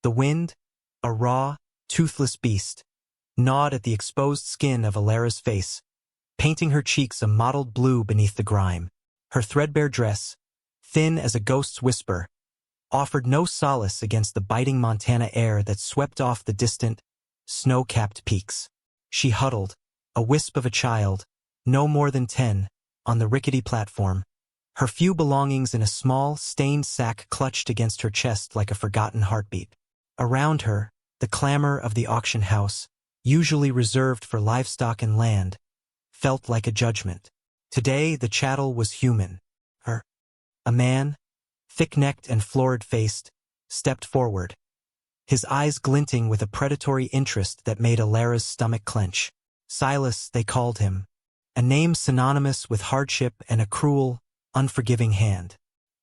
The wind, a raw, toothless beast, gnawed at the exposed skin of Alara's face, painting her cheeks a mottled blue beneath the grime. Her threadbare dress, thin as a ghost's whisper, offered no solace against the biting Montana air that swept off the distant, snow-capped peaks. She huddled, a wisp of a child, no more than 10, on the rickety platform, her few belongings in a small, stained sack clutched against her chest like a forgotten heartbeat. Around her, the clamor of the auction house, usually reserved for livestock and land, felt like a judgment. Today the chattel was human. A man, thick-necked and florid-faced, stepped forward, his eyes glinting with a predatory interest that made Alara's stomach clench. Silas, they called him, a name synonymous with hardship and a cruel, unforgiving hand.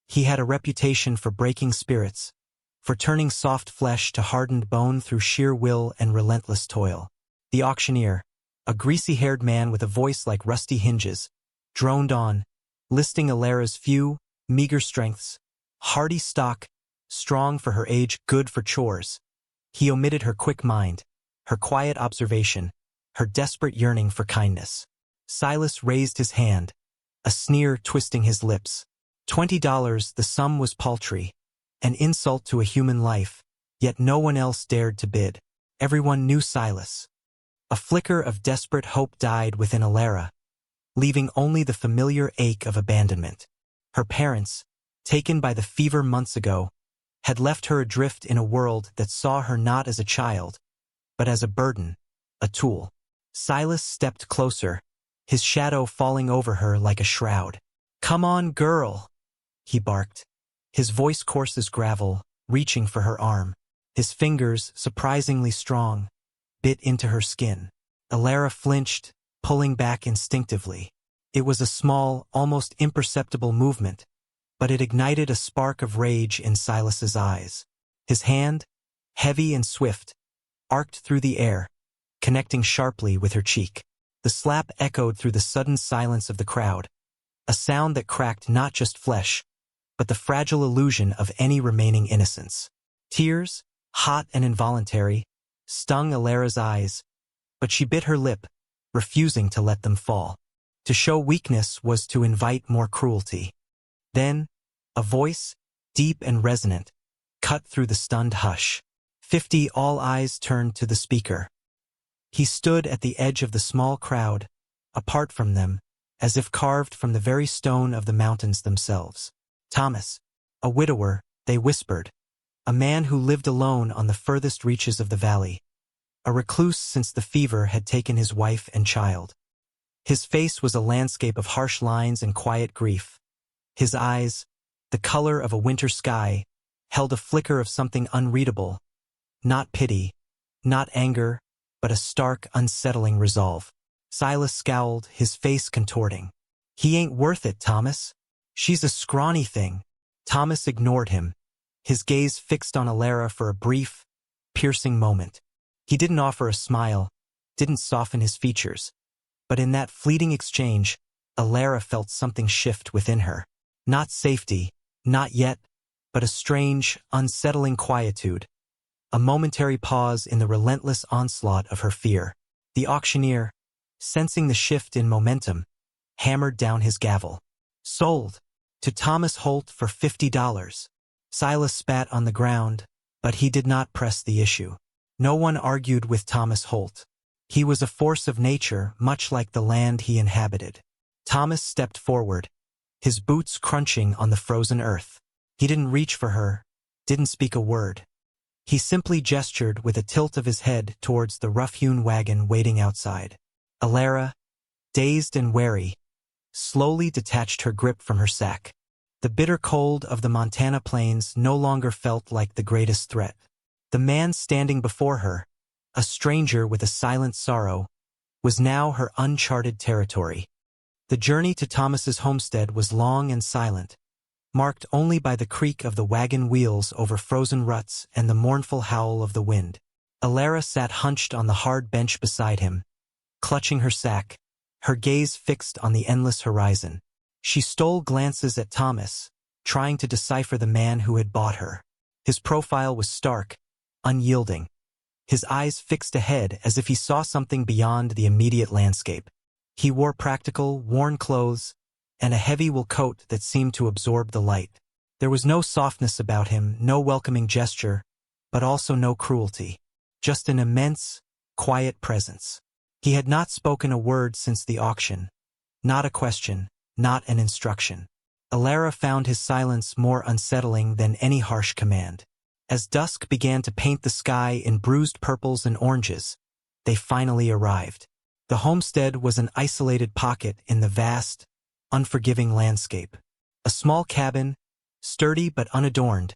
He had a reputation for breaking spirits, for turning soft flesh to hardened bone through sheer will and relentless toil. The auctioneer, a greasy-haired man with a voice like rusty hinges, droned on, listing Alara's few, meager strengths: hardy stock, strong for her age, good for chores. He omitted her quick mind, her quiet observation, her desperate yearning for kindness. Silas raised his hand, a sneer twisting his lips. $20, the sum was paltry, an insult to a human life, yet no one else dared to bid. Everyone knew Silas. A flicker of desperate hope died within Alara, leaving only the familiar ache of abandonment. Her parents, taken by the fever months ago, had left her adrift in a world that saw her not as a child, but as a burden, a tool. Silas stepped closer, his shadow falling over her like a shroud. "Come on, girl," he barked, his voice coarse as gravel, reaching for her arm. His fingers, surprisingly strong, bit into her skin. Alara flinched, pulling back instinctively. It was a small, almost imperceptible movement, but it ignited a spark of rage in Silas's eyes. His hand, heavy and swift, arced through the air, connecting sharply with her cheek. The slap echoed through the sudden silence of the crowd, a sound that cracked not just flesh, but the fragile illusion of any remaining innocence. Tears, hot and involuntary, stung Alara's eyes, but she bit her lip, refusing to let them fall. To show weakness was to invite more cruelty. Then, a voice, deep and resonant, cut through the stunned hush. 50. All eyes turned to the speaker. He stood at the edge of the small crowd, apart from them, as if carved from the very stone of the mountains themselves. Thomas, a widower, they whispered, a man who lived alone on the furthest reaches of the valley, a recluse since the fever had taken his wife and child. His face was a landscape of harsh lines and quiet grief. His eyes, the color of a winter sky, held a flicker of something unreadable, not pity, not anger, but a stark, unsettling resolve. Silas scowled, his face contorting. "He ain't worth it, Thomas. She's a scrawny thing." Thomas ignored him, his gaze fixed on Alara for a brief, piercing moment. He didn't offer a smile, didn't soften his features, but in that fleeting exchange, Alara felt something shift within her. Not safety, not yet, but a strange, unsettling quietude, a momentary pause in the relentless onslaught of her fear. The auctioneer, sensing the shift in momentum, hammered down his gavel. "Sold, to Thomas Holt for $50. Silas spat on the ground, but he did not press the issue. No one argued with Thomas Holt. He was a force of nature, much like the land he inhabited. Thomas stepped forward, his boots crunching on the frozen earth. He didn't reach for her, didn't speak a word. He simply gestured with a tilt of his head towards the rough-hewn wagon waiting outside. Alara, dazed and wary, slowly detached her grip from her sack. The bitter cold of the Montana plains no longer felt like the greatest threat. The man standing before her, a stranger with a silent sorrow, was now her uncharted territory. The journey to Thomas's homestead was long and silent, marked only by the creak of the wagon wheels over frozen ruts and the mournful howl of the wind. Alara sat hunched on the hard bench beside him, clutching her sack, her gaze fixed on the endless horizon. She stole glances at Thomas, trying to decipher the man who had bought her. His profile was stark, unyielding, his eyes fixed ahead as if he saw something beyond the immediate landscape. He wore practical, worn clothes and a heavy wool coat that seemed to absorb the light. There was no softness about him, no welcoming gesture, but also no cruelty. Just an immense, quiet presence. He had not spoken a word since the auction. Not a question, not an instruction. Alara found his silence more unsettling than any harsh command. As dusk began to paint the sky in bruised purples and oranges, they finally arrived. The homestead was an isolated pocket in the vast, unforgiving landscape. A small cabin, sturdy but unadorned,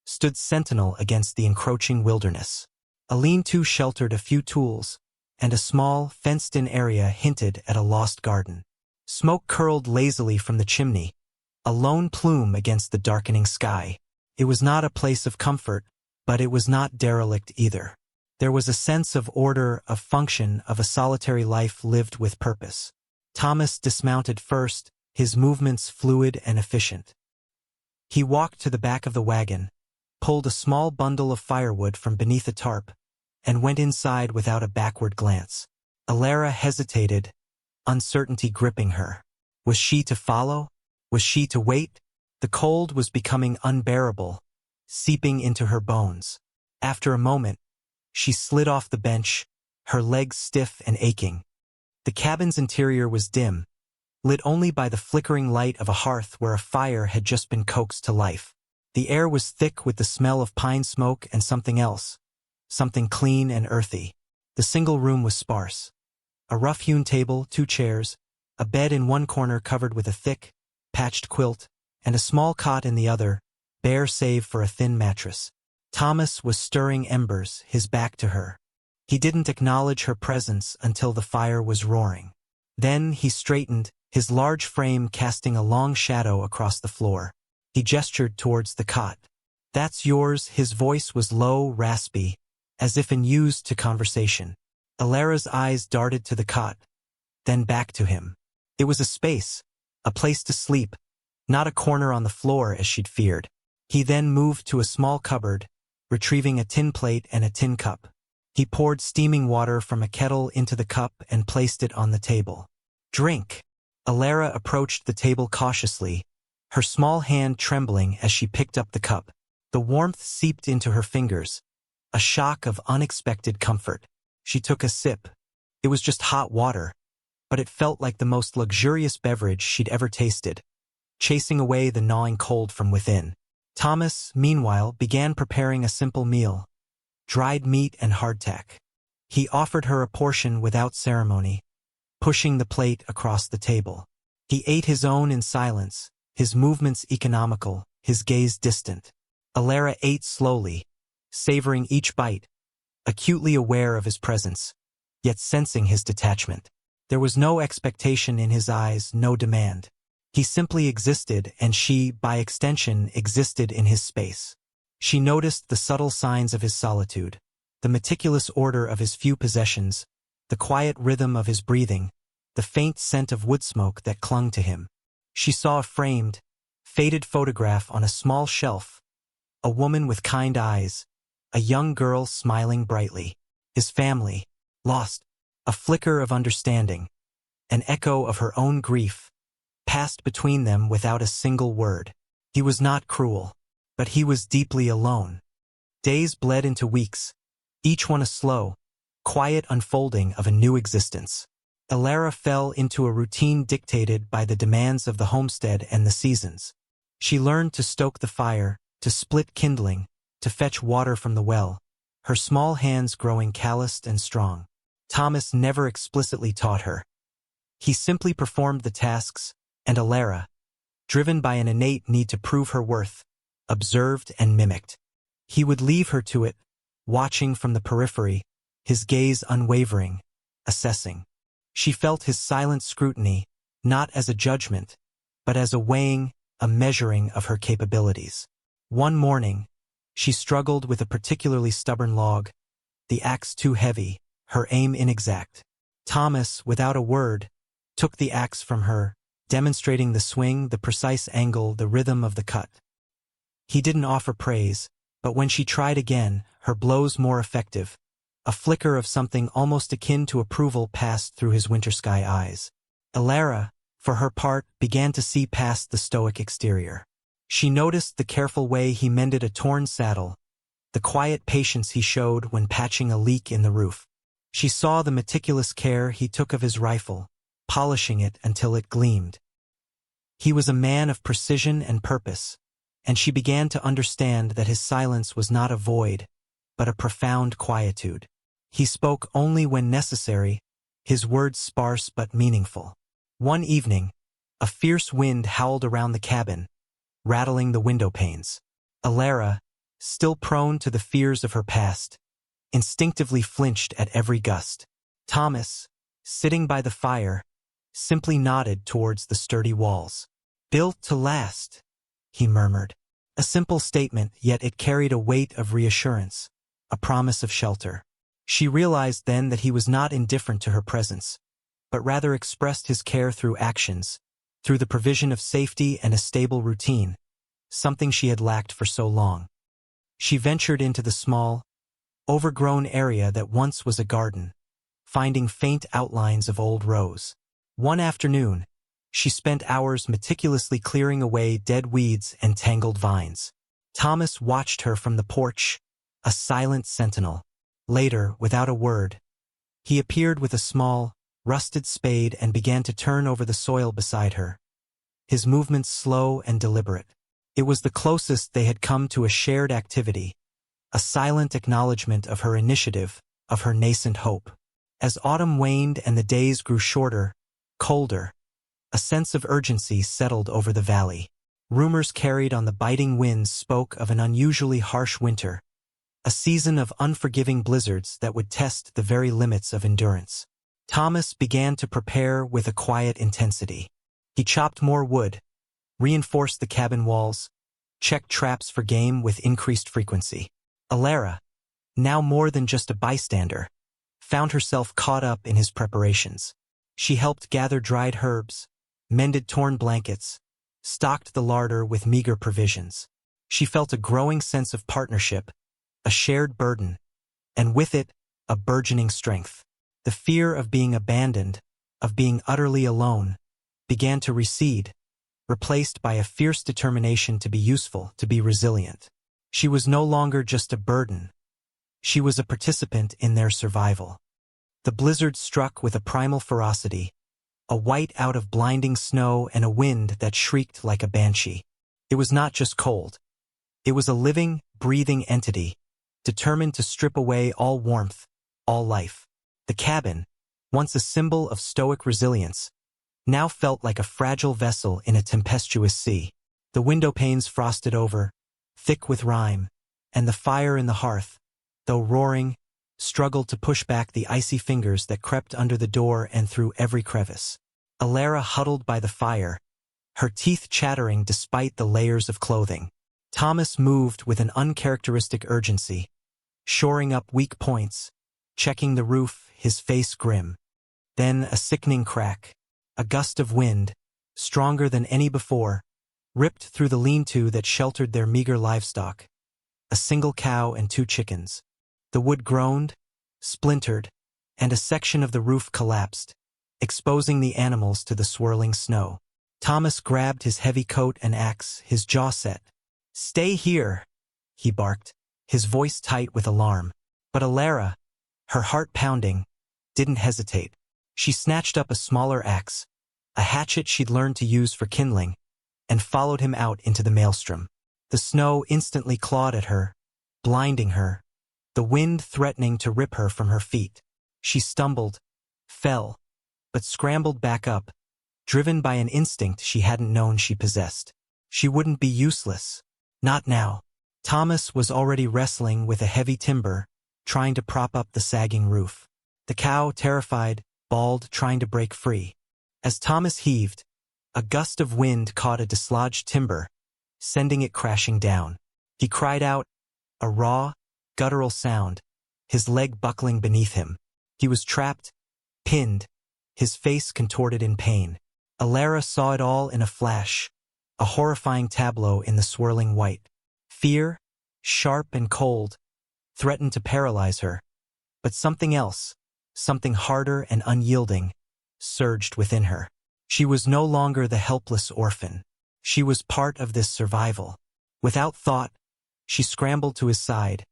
stood sentinel against the encroaching wilderness. A lean-to sheltered a few tools, and a small, fenced-in area hinted at a lost garden. Smoke curled lazily from the chimney, a lone plume against the darkening sky. It was not a place of comfort, but it was not derelict either. There was a sense of order, of function, of a solitary life lived with purpose. Thomas dismounted first, his movements fluid and efficient. He walked to the back of the wagon, pulled a small bundle of firewood from beneath a tarp, and went inside without a backward glance. Alara hesitated, uncertainty gripping her. Was she to follow? Was she to wait? The cold was becoming unbearable, seeping into her bones. After a moment, she slid off the bench, her legs stiff and aching. The cabin's interior was dim, lit only by the flickering light of a hearth where a fire had just been coaxed to life. The air was thick with the smell of pine smoke and something else, something clean and earthy. The single room was sparse. A rough-hewn table, 2 chairs, a bed in one corner covered with a thick, patched quilt, and a small cot in the other, bare save for a thin mattress. Thomas was stirring embers, his back to her. He didn't acknowledge her presence until the fire was roaring. Then he straightened, his large frame casting a long shadow across the floor. He gestured towards the cot. "That's yours." His voice was low, raspy, as if unused to conversation. Alara's eyes darted to the cot, then back to him. It was a space, a place to sleep, not a corner on the floor as she'd feared. He then moved to a small cupboard, retrieving a tin plate and a tin cup. He poured steaming water from a kettle into the cup and placed it on the table. "Drink." Alara approached the table cautiously, her small hand trembling as she picked up the cup. The warmth seeped into her fingers, a shock of unexpected comfort. She took a sip. It was just hot water, but it felt like the most luxurious beverage she'd ever tasted, chasing away the gnawing cold from within. Thomas, meanwhile, began preparing a simple meal, dried meat and hardtack. He offered her a portion without ceremony, pushing the plate across the table. He ate his own in silence, his movements economical, his gaze distant. Alara ate slowly, savoring each bite, acutely aware of his presence, yet sensing his detachment. There was no expectation in his eyes, no demand. He simply existed, and she, by extension, existed in his space. She noticed the subtle signs of his solitude, the meticulous order of his few possessions, the quiet rhythm of his breathing, the faint scent of wood smoke that clung to him. She saw a framed, faded photograph on a small shelf, a woman with kind eyes, a young girl smiling brightly. His family, lost, a flicker of understanding, an echo of her own grief, passed between them without a single word. He was not cruel, but he was deeply alone. Days bled into weeks, each one a slow, quiet unfolding of a new existence. Alara fell into a routine dictated by the demands of the homestead and the seasons. She learned to stoke the fire, to split kindling, to fetch water from the well, her small hands growing calloused and strong. Thomas never explicitly taught her. He simply performed the tasks, and Alara, driven by an innate need to prove her worth, observed and mimicked. He would leave her to it, watching from the periphery, his gaze unwavering, assessing. She felt his silent scrutiny, not as a judgment, but as a weighing, a measuring of her capabilities. One morning, she struggled with a particularly stubborn log, the axe too heavy, her aim inexact. Thomas, without a word, took the axe from her, demonstrating the swing, the precise angle, the rhythm of the cut. He didn't offer praise, But when she tried again, her blows more effective. A flicker of something almost akin to approval passed through his winter sky eyes. Alara, for her part, began to see past the stoic exterior. She noticed the careful way he mended a torn saddle, the quiet patience he showed when patching a leak in the roof. She saw the meticulous care he took of his rifle, polishing it until it gleamed. He was a man of precision and purpose, and she began to understand that his silence was not a void, but a profound quietude. He spoke only when necessary, his words sparse but meaningful. One evening, a fierce wind howled around the cabin, rattling the window panes. Alara, still prone to the fears of her past, instinctively flinched at every gust. Thomas, sitting by the fire, simply nodded towards the sturdy walls. "Built to last," he murmured. A simple statement, yet it carried a weight of reassurance, a promise of shelter. She realized then that he was not indifferent to her presence, but rather expressed his care through actions, through the provision of safety and a stable routine, something she had lacked for so long. She ventured into the small, overgrown area that once was a garden, finding faint outlines of old rows. One afternoon, she spent hours meticulously clearing away dead weeds and tangled vines. Thomas watched her from the porch, a silent sentinel. Later, without a word, he appeared with a small, rusted spade and began to turn over the soil beside her, his movements slow and deliberate. It was the closest they had come to a shared activity, a silent acknowledgement of her initiative, of her nascent hope. As autumn waned and the days grew shorter, colder, a sense of urgency settled over the valley. Rumors carried on the biting winds spoke of an unusually harsh winter, a season of unforgiving blizzards that would test the very limits of endurance. Thomas began to prepare with a quiet intensity. He chopped more wood, reinforced the cabin walls, checked traps for game with increased frequency. Alara, now more than just a bystander, found herself caught up in his preparations. She helped gather dried herbs, mended torn blankets, stocked the larder with meager provisions. She felt a growing sense of partnership, a shared burden, and with it, a burgeoning strength. The fear of being abandoned, of being utterly alone, began to recede, replaced by a fierce determination to be useful, to be resilient. She was no longer just a burden. She was a participant in their survival. The blizzard struck with a primal ferocity, a white out of blinding snow and a wind that shrieked like a banshee. It was not just cold. It was a living, breathing entity, determined to strip away all warmth, all life. The cabin, once a symbol of stoic resilience, now felt like a fragile vessel in a tempestuous sea. The window panes frosted over, thick with rime, and the fire in the hearth, though roaring, struggled to push back the icy fingers that crept under the door and through every crevice. Alara huddled by the fire, her teeth chattering despite the layers of clothing. Thomas moved with an uncharacteristic urgency, shoring up weak points, checking the roof, his face grim. Then a sickening crack, a gust of wind, stronger than any before, ripped through the lean-to that sheltered their meager livestock, a single cow and 2 chickens. The wood groaned, splintered, and a section of the roof collapsed, exposing the animals to the swirling snow. Thomas grabbed his heavy coat and axe, his jaw set. "Stay here," he barked, his voice tight with alarm. But Alara, her heart pounding, didn't hesitate. She snatched up a smaller axe, a hatchet she'd learned to use for kindling, and followed him out into the maelstrom. The snow instantly clawed at her, blinding her, the wind threatening to rip her from her feet. She stumbled, fell, but scrambled back up, driven by an instinct she hadn't known she possessed. She wouldn't be useless. Not now. Thomas was already wrestling with a heavy timber, trying to prop up the sagging roof. The cow, terrified, bawled, trying to break free. As Thomas heaved, a gust of wind caught a dislodged timber, sending it crashing down. He cried out, a raw, guttural sound, his leg buckling beneath him. He was trapped, pinned, his face contorted in pain. Alara saw it all in a flash, a horrifying tableau in the swirling white. Fear, sharp and cold, threatened to paralyze her. But something else, something harder and unyielding, surged within her. She was no longer the helpless orphan. She was part of this survival. Without thought, she scrambled to his side,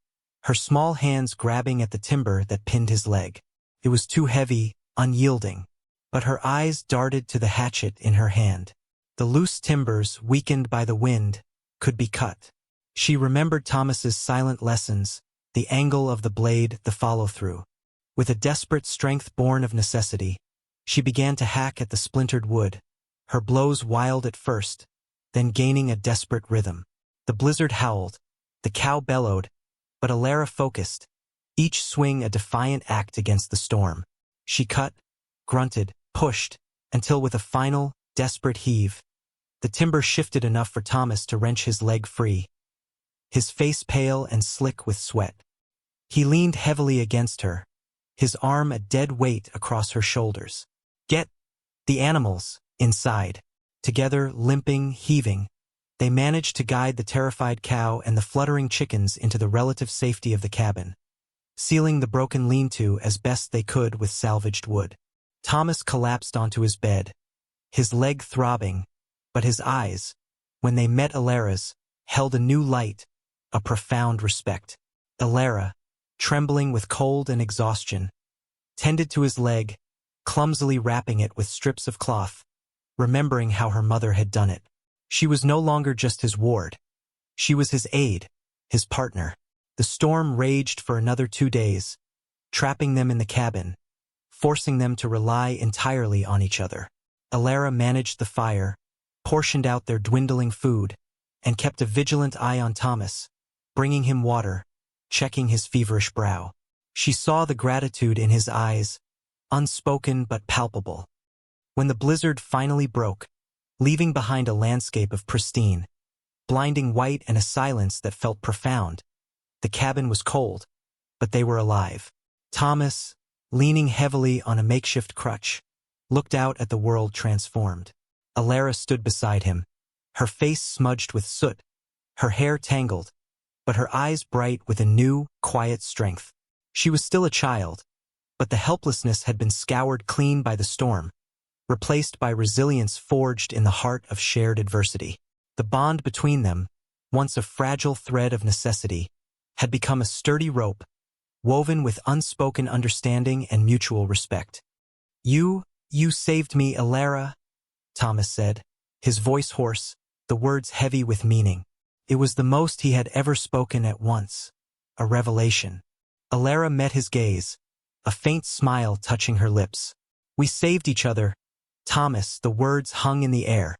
her small hands grabbing at the timber that pinned his leg. It was too heavy, unyielding, but her eyes darted to the hatchet in her hand. The loose timbers, weakened by the wind, could be cut. She remembered Thomas's silent lessons, the angle of the blade, the follow-through. With a desperate strength born of necessity, she began to hack at the splintered wood, her blows wild at first, then gaining a desperate rhythm. The blizzard howled, the cow bellowed, but Alara focused, each swing a defiant act against the storm. She cut, grunted, pushed, until with a final, desperate heave, the timber shifted enough for Thomas to wrench his leg free, his face pale and slick with sweat. He leaned heavily against her, his arm a dead weight across her shoulders. "Get the animals inside." Together, limping, heaving, they managed to guide the terrified cow and the fluttering chickens into the relative safety of the cabin, sealing the broken lean-to as best they could with salvaged wood. Thomas collapsed onto his bed, his leg throbbing, but his eyes, when they met Alara's, held a new light, a profound respect. Alara, trembling with cold and exhaustion, tended to his leg, clumsily wrapping it with strips of cloth, remembering how her mother had done it. She was no longer just his ward. She was his aide, his partner. The storm raged for another 2 days, trapping them in the cabin, forcing them to rely entirely on each other. Alara managed the fire, portioned out their dwindling food, and kept a vigilant eye on Thomas, bringing him water, checking his feverish brow. She saw the gratitude in his eyes, unspoken but palpable. When the blizzard finally broke, leaving behind a landscape of pristine, blinding white and a silence that felt profound, the cabin was cold, but they were alive. Thomas, leaning heavily on a makeshift crutch, looked out at the world transformed. Alara stood beside him, her face smudged with soot, her hair tangled, but her eyes bright with a new, quiet strength. She was still a child, but the helplessness had been scoured clean by the storm, replaced by resilience forged in the heart of shared adversity. The bond between them, once a fragile thread of necessity, had become a sturdy rope, woven with unspoken understanding and mutual respect. You saved me, Alara," Thomas said, his voice hoarse, the words heavy with meaning. It was the most he had ever spoken at once, a revelation. Alara met his gaze, a faint smile touching her lips. "We saved each other, Thomas," the words hung in the air,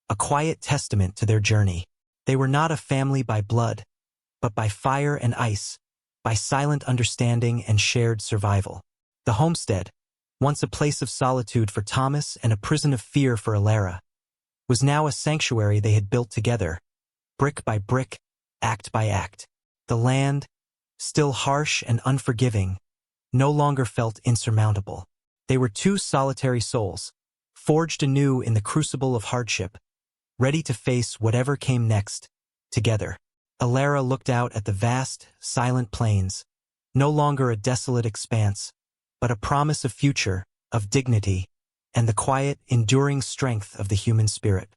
a quiet testament to their journey. They were not a family by blood, but by fire and ice, by silent understanding and shared survival. The homestead, once a place of solitude for Thomas and a prison of fear for Alara, was now a sanctuary they had built together, brick by brick, act by act. The land, still harsh and unforgiving, no longer felt insurmountable. They were two solitary souls, forged anew in the crucible of hardship, ready to face whatever came next, together. Alara looked out at the vast, silent plains, no longer a desolate expanse, but a promise of future, of dignity, and the quiet, enduring strength of the human spirit.